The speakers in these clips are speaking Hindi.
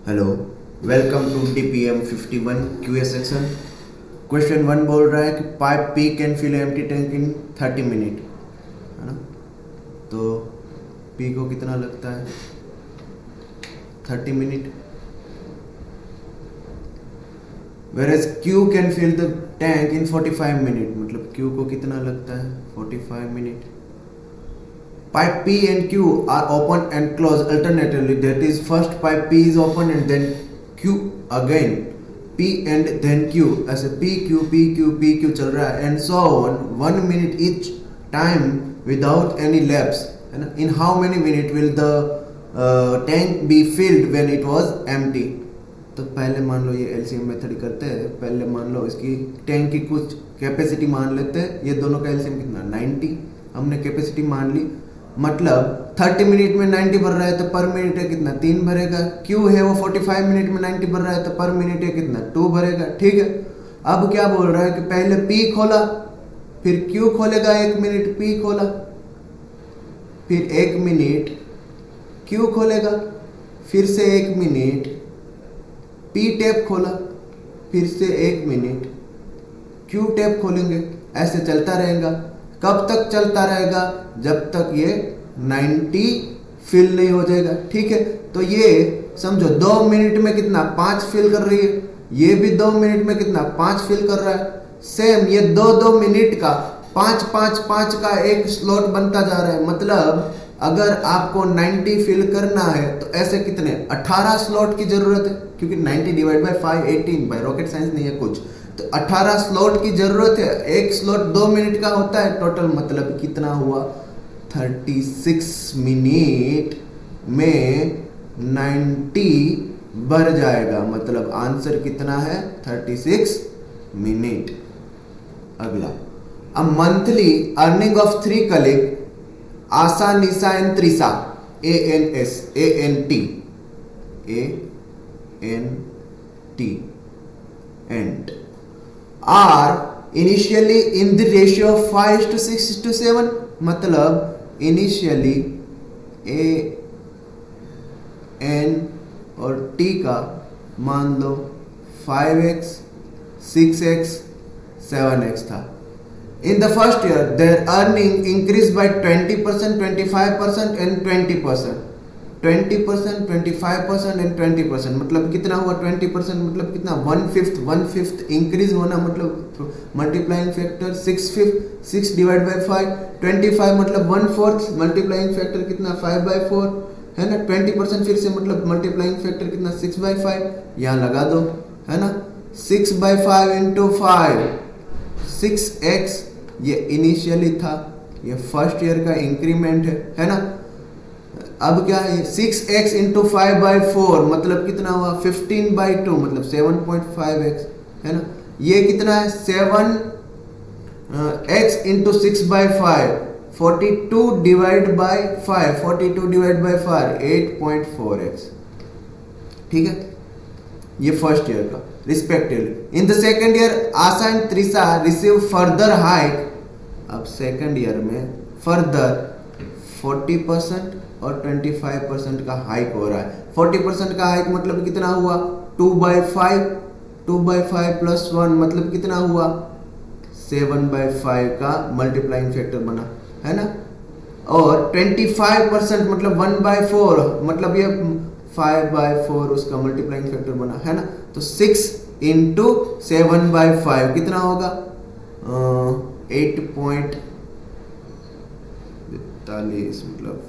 Hello, welcome to DPM 51 QA section. Question 1 बोल रहा है कि pipe P can fill empty tank in 30 minute, है ना। तो पी को कितना लगता है 30 minute, whereas Q can fill the tank in 45 minute, मतलब क्यू को कितना लगता है 45 minute. Pipe P and Q are open and closed alternatively. That is, first pipe P is open and then Q again. P and then Q. ऐसे P Q P Q P Q चल रहा है and so on 1 minute each time without any lapse. है ना? In how many minutes will the tank be filled when it was empty? तो पहले मान लो ये LCM मेथड करते हैं। पहले मान लो इसकी टैंक की कुछ कैपेसिटी मान लेते हैं। ये दोनों का LCM कितना 90, हमने कैपेसिटी मान ली। मतलब 30 मिनट में 90 भर रहा है तो पर मिनट है कितना 3 भरेगा। क्यू है वो 45 मिनट में 90 भर रहा है तो पर मिनट है कितना 2 भरेगा। ठीक है, अब क्या बोल रहा है कि पहले पी खोला, फिर क्यू खोलेगा 1 मिनट, पी खोला, फिर 1 मिनट क्यू खोलेगा, फिर से 1 मिनट पी टैप खोला, फिर से 1 मिनट क्यू टैप खोलेंगे। ऐसे चलता रहेगा। कब तक चलता रहेगा? जब तक ये 90 फिल नहीं हो जाएगा। ठीक है, तो ये समझो 2 मिनट में कितना 5 फिल कर रही है, ये भी 2 मिनट में कितना 5 फिल कर रहा है। सेम ये 2-2 मिनट का 5-5-5 का एक स्लॉट बनता जा रहा है। मतलब अगर आपको 90 फिल करना है तो ऐसे कितने 18 स्लॉट की जरूरत है, क्योंकि 90 डिवाइड बाय 5 18 भाई रॉकेट साइंस नहीं है कुछ। तो 18 स्लॉट की जरूरत है। एक स्लॉट 2 मिनट का होता है टोटल, मतलब कितना हुआ 36 मिनट में 90 भर जाएगा। मतलब आंसर कितना है 36 मिनट। अगला, a monthly earning of 3 colleague Asha Nisha and Trisha ANT and are initially in the ratio of 5:6:7। मतलब इनिशियली A N और T का मान लो 5x 6x 7x था। In the first year their earning increased by 20%, 25% and 20%। 20%, 25% and 20%, मतलब कितना हुआ 20%, मतलब कितना 1/5 इंक्रीज होना, मतलब मल्टीप्लाइंग फैक्टर 6 डिवाइड बाय 5। 25 मतलब 1/4, मल्टीप्लाइंग फैक्टर कितना 5/4 है ना। 20% फिर से मतलब मल्टीप्लाइंग फैक्टर कितना 6/5, यहाँ लगा दो है ना। 6/5 इंटू 5 6x, ये इनिशियली था, ये फर्स्ट ईयर का इंक्रीमेंट है ना। अब क्या है 6x इंटू 5/4 मतलब कितना हुआ 15/2, मतलब 7.5x है ना। ये कितना है 7x into 6/5 42 divide by 5 42 divide by 5 8.4x। ठीक है, ये फर्स्ट ईयर का respectively. In the second year Asha and Trisha receive further hike. अब सेकेंड ईयर में फर्दर 40% और 25% का हाइक हो रहा है। 40% का हाइक मतलब कितना हुआ 2/5, 2/5 प्लस 1 मतलब कितना हुआ 7/5 का मल्टीप्लाइंग फैक्टर बना है ना। और 25% मतलब 1/4, मतलब ये 5/4 उसका मल्टीप्लाइंग फैक्टर बना है ना। तो 6 इंटू 7/5 कितना होगा 8.43, मतलब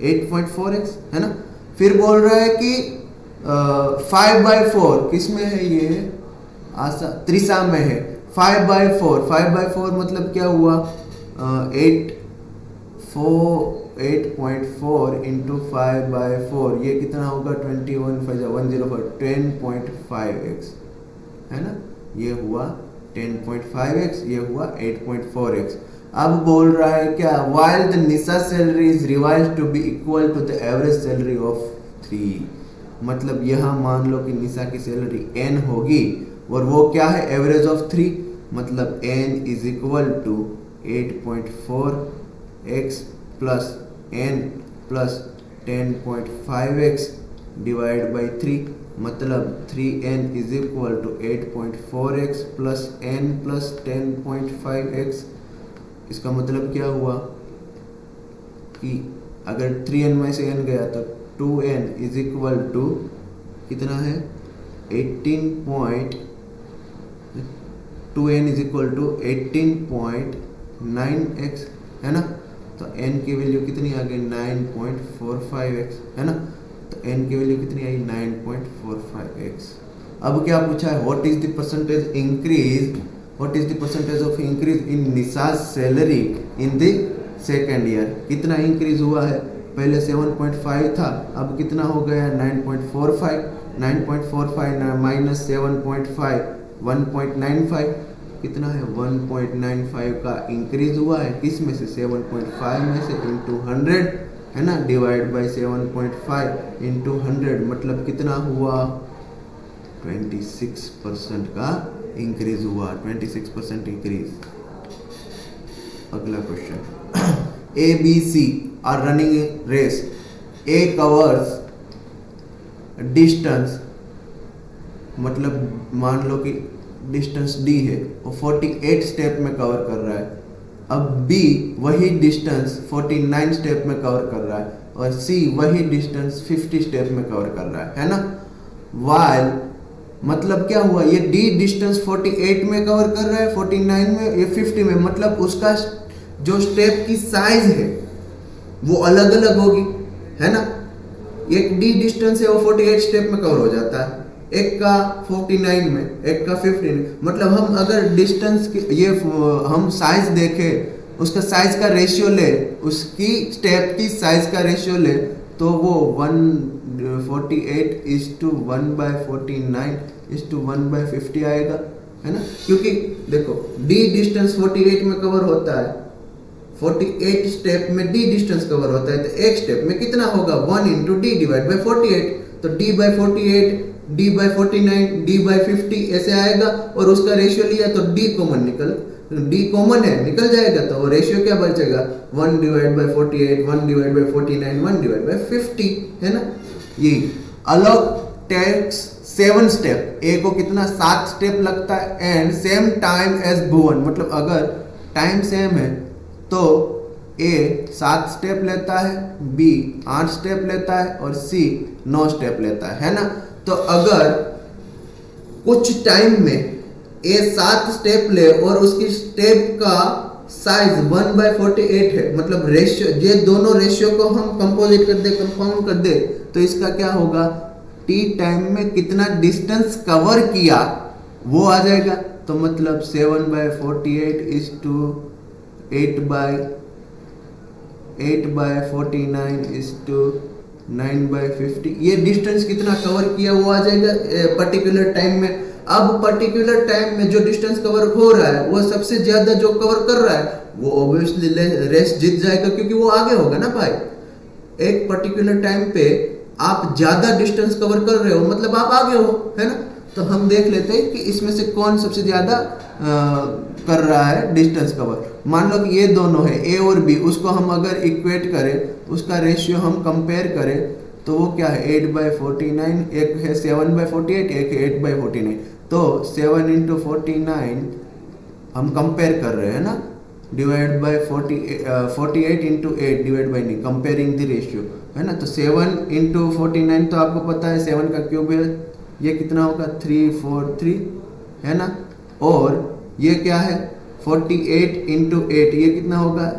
8.4x है ना। फिर बोल रहा है कि 5/4 किस में है, ये आशा त्रिशा में है। 5/4 मतलब क्या हुआ 8.4 इंटू 5/4, ये कितना होगा 21 10.5x है ना। ये हुआ 10.5x, ये हुआ 8.4x। अब बोल रहा है क्या while the Nisha salary is revised to be equal to the average salary of 3। मतलब यहाँ मान लो कि निशा की सैलरी n होगी और वो क्या है एवरेज ऑफ 3, मतलब n is equal to 8.4x plus n plus 10.5x divide by 3, मतलब 3n is equal to 8.4x plus n plus 10.5x। इसका मतलब क्या हुआ कि अगर 3n में से n गया तो 2n इज इक्वल टू कितना है 2n is equal to 18.9x है ना। तो n की वैल्यू कितनी आ गई 9.45x है ना। तो n की वैल्यू कितनी आई 9.45x। अब क्या पूछा है what is the percentage increase, what is the percentage of increase in Nisa's salary in the second year. कितना इंक्रीज हुआ है, पहले 7.5 था, अब कितना हो गया 9.45। 9.45 माइनस 7.5 1.95 कितना है 1.95 का इंक्रीज हुआ है। किस में से 7.5 में से इंटू 100 है ना, डिवाइड बाय 7.5 इंटू 100 मतलब कितना हुआ 26% का इंक्रीज हुआ, 26% इंक्रीज। अगला question, A B C are running race, A covers distance, मतलब मान लो कि डिस्टेंस डी है वो 48 स्टेप में कवर कर रहा है। अब बी वही डिस्टेंस 49 स्टेप में कवर कर रहा है और सी वही डिस्टेंस 50 स्टेप में कवर कर रहा है ना। वाइल मतलब क्या हुआ, ये डी डिस्टेंस 48 में कवर कर रहा है, 49 में, ये 50 में, मतलब उसका जो स्टेप की साइज है वो अलग अलग होगी है ना। एक डी डिस्टेंस है वो 48 स्टेप में कवर हो जाता है, एक का 49 में, एक का 50 में। मतलब हम अगर डिस्टेंस ये हम साइज देखें, उसका साइज का रेशियो ले, उसकी स्टेप की साइज का रेशियो ले तो वो 148 इज टू 1/49 इज टू 1/50 आएगा है ना। क्योंकि देखो डी डिस्टेंस 48 में कवर होता है, 48 स्टेप में डी डिस्टेंस कवर होता है, तो एक स्टेप में कितना होगा 1 इंटू डी डिवाइड बाई 48। तो D by 48 D by 49 D by 50 ऐसे आएगा और उसका रेशियो लिया तो डी कॉमन डी कॉमन है निकल जाएगा, तो वो रेशियो क्या बचेगा 1 divide by 48 1 divide by 49 1 divide by 50 है ना। ये अलॉग टेक्स 7 स्टेप, ए को कितना 7 स्टेप लगता है एंड सेम टाइम एज भुवन, मतलब अगर टाइम सेम है तो ए 7 स्टेप लेता है, बी 8 स्टेप लेता है और सी 9 स्टेप लेता है ना। तो अगर कुछ टाइम में ए 7 स्टेप ले और उसकी स्टेप का साइज 1/48 है, मतलब रेशियो, ये दोनों रेशियो को हम कंपोजिट कर दे, कंपाउंड कर दे, तो इसका क्या होगा टी टाइम में कितना डिस्टेंस कवर किया वो आ जाएगा। तो मतलब 7/48 इज टू 8/49 इज टू 9/50, ये डिस्टेंस कितना कवर किया वो आ जाएगा पर्टिकुलर टाइम में। अब पर्टिकुलर टाइम में जो डिस्टेंस कवर हो रहा है वो सबसे ज्यादा जो कवर कर रहा है वो ऑब्वियसली रेस जीत जाएगा, क्योंकि वो आगे होगा ना भाई। एक पर्टिकुलर टाइम पे आप ज्यादा डिस्टेंस कवर कर रहे हो मतलब आप आगे हो है ना। तो हम देख लेते हैं कि इसमें से कौन सबसे ज्यादा कर रहा है डिस्टेंस कवर। मान लो कि ये दोनों है ए और बी, उसको हम अगर इक्वेट करें, उसका रेशियो हम कंपेयर करें तो वो क्या है 8/49, एक है 7/48, एक है 8/49। तो 7 इंटू 49 हम कंपेयर कर रहे हैं ना, divide by 48 into 8 divide by नहीं, कंपेयरिंग द रेशियो है ना। तो 7 इंटू 49 तो आपको पता है 7 का क्यूब है, ये कितना होगा 343 है ना। और ये क्या है 48 इंटू 8 ये कितना होगा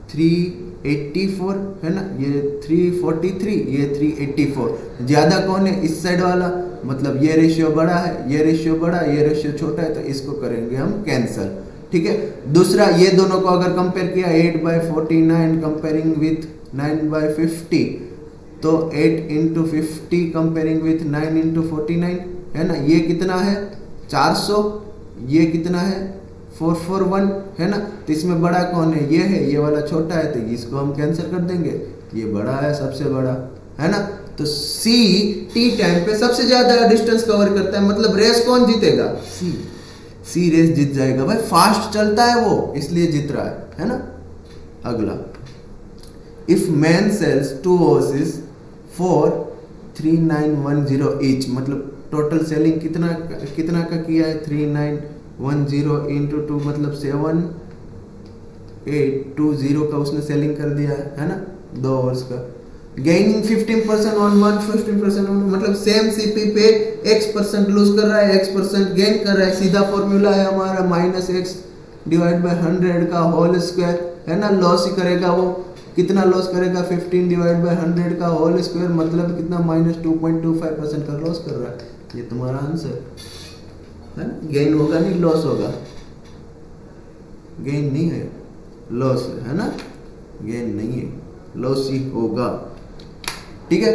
384 है ना, ये 343 ये 384। ज़्यादा कौन है इस साइड वाला, मतलब ये रेशियो बड़ा है, ये रेशियो बड़ा, ये रेशियो छोटा है, तो इसको करेंगे हम कैंसल। ठीक है, दूसरा ये दोनों को अगर कंपेयर किया 8/49 कंपेयरिंग विथ 9/50, तो 8 इंटू 50 कंपेयरिंग विथ 9 इंटू 49 है ना, ये कितना है 400, ये कितना है 441 है ना। तो इसमें बड़ा कौन है, ये है, ये वाला छोटा है, तो इसको हम कैंसिल कर देंगे, ये बड़ा है सबसे बड़ा है ना। तो सी टी टाइम पे सबसे ज्यादा डिस्टेंस कवर करता है, मतलब रेस कौन जीतेगा सी रेस जीत जाएगा भाई, फास्ट चलता है वो इसलिए जीत रहा है ना। अगला if man sells 2 horses for 3910 each, मतलब टोटल सेलिंग कितना कितना का किया है, 3910 इंटू 2 मतलब 7820 का उसने सेलिंग कर दिया है ना, 2 hours का। गेनिंग 15% ऑन 1, 15% ऑन, मतलब सेम सीपी पे x% लूज कर रहा है, x% गेन कर रहा है। सीधा फॉर्मूला है हमारा -x डिवाइड बाय 100 का होल स्क्वायर, है ना। लॉस ही करेगा वो, कितना लॉस करेगा, 15 डिवाइड बाय 100 का होल स्क्वायर, मतलब कितना -2.25% का लॉस कर रहा है। ये तुम्हारा आंसर है ना। गेन होगा नहीं लॉस होगा, गेन नहीं है लॉस है ना, गेन नहीं है लॉस ही होगा, ठीक है।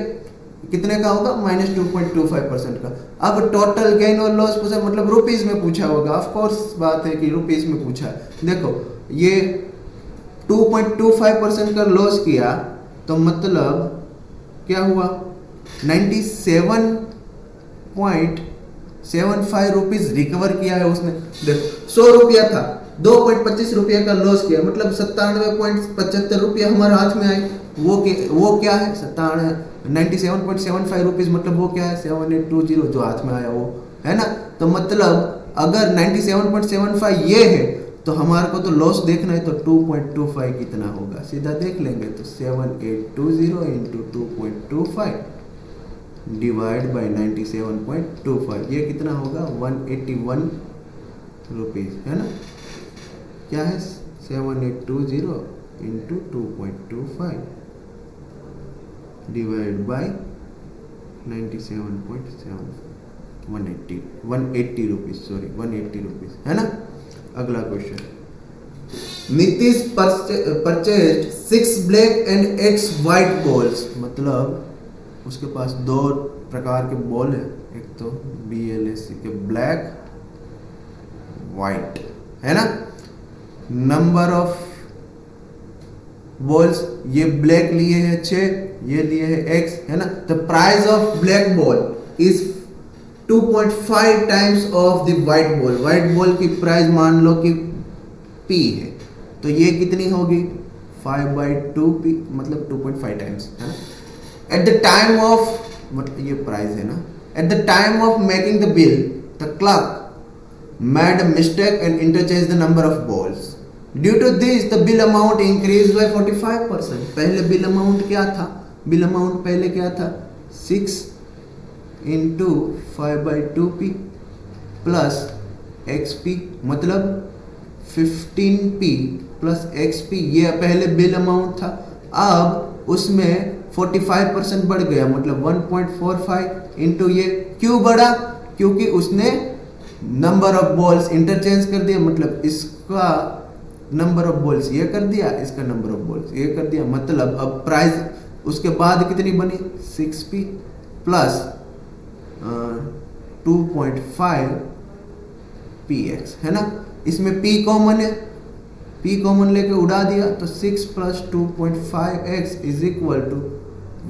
कितने का होगा, -2.25% का। अब टोटल गेन और लॉस पूछा, मतलब रुपीस में पूछा होगा, ऑफ कोर्स बात है कि रुपीस में पूछा है। देखो ये 2.25% का लॉस किया तो मतलब क्या हुआ, 97.75 रुपीज रिकवर किया है उसने। देखो 100 रुपया था, 2.25 रुपया का लॉस किया, मतलब 97.75 रुपया हमारे हाथ में आए। वो क्या है, 97.75 रुपीज, मतलब वो क्या है, 7820 जो हाथ में आया वो, है ना। तो मतलब अगर 97.75 ये है तो हमारे को तो लॉस देखना है, तो 2.25 कितना होगा, सीधा देख लेंगे। तो 7820 इंटू 2.25 डिवाइड बाई 97.25, ये कितना होगा, 181 रुपीज, है ना। क्या है, 7820 into 2.25 divide by 97.7, 180 rupees, sorry 180 rupees, है ना। अगला question, Nitish purchased 6 black and 8 white balls, मतलब उसके पास 2 प्रकार के बॉल है, एक तो BLSC के ब्लैक व्हाइट, है ना। नंबर ऑफ बॉल्स, ये ब्लैक लिए है 6, ये लिए है x, है ना। The price of black ball is 2.5 times of the white ball. White ball की प्राइस मान लो कि p है, तो ये कितनी होगी, 5/2p, मतलब 2.5 टाइम्स, है ना। एट द टाइम ऑफ, मतलब ये प्राइस है ना, at the time of making the bill the clerk made a mistake and interchange the number of balls. Due to this the bill amount increase by 45%। पहले बिल अमाउंट क्या था, बिल अमाउंट पहले क्या था, 6 इंटू 5/2p प्लस xp, मतलब 15p प्लस xp, ये पहले बिल अमाउंट था। अब उसमें 45% बढ़ गया, मतलब 1.45 इंटू ये क्यों बढ़ा, क्योंकि उसने नंबर ऑफ बॉल्स इंटरचेंज कर दिया, मतलब इसका नंबर ऑफ बॉल्स ये कर दिया, इसका नंबर ऑफ बॉल्स ये कर दिया, मतलब अब प्राइस उसके बाद कितनी बनी, 6p प्लस 2.5px, है ना। इसमें p कॉमन है, p कॉमन लेके उड़ा दिया, तो 6 plus 2.5x is equal to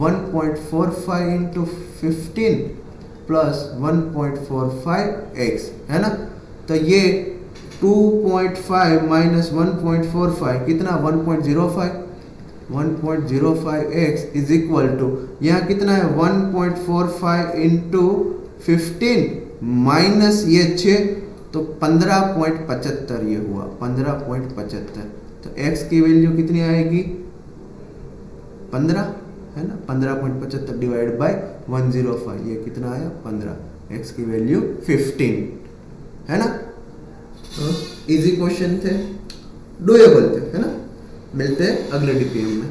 1.45 into 15 plus 1.45x, है ना। तो ये 2.5 माइनस 1.45 कितना, 1.05, 1.05x इज इक्वल टू, यहाँ कितना है, 1.45 इंटू 15 माइनस ये 6, तो 15.75 ये हुआ, 15.75। तो x की वैल्यू कितनी आएगी, 15, है ना। 15.75 डिवाइड बाय 105, ये कितना आया, 15, x की वैल्यू 15, है ना। इजी क्वेश्चन थे, डूएबल थे, है ना। मिलते हैं अगले DPM में।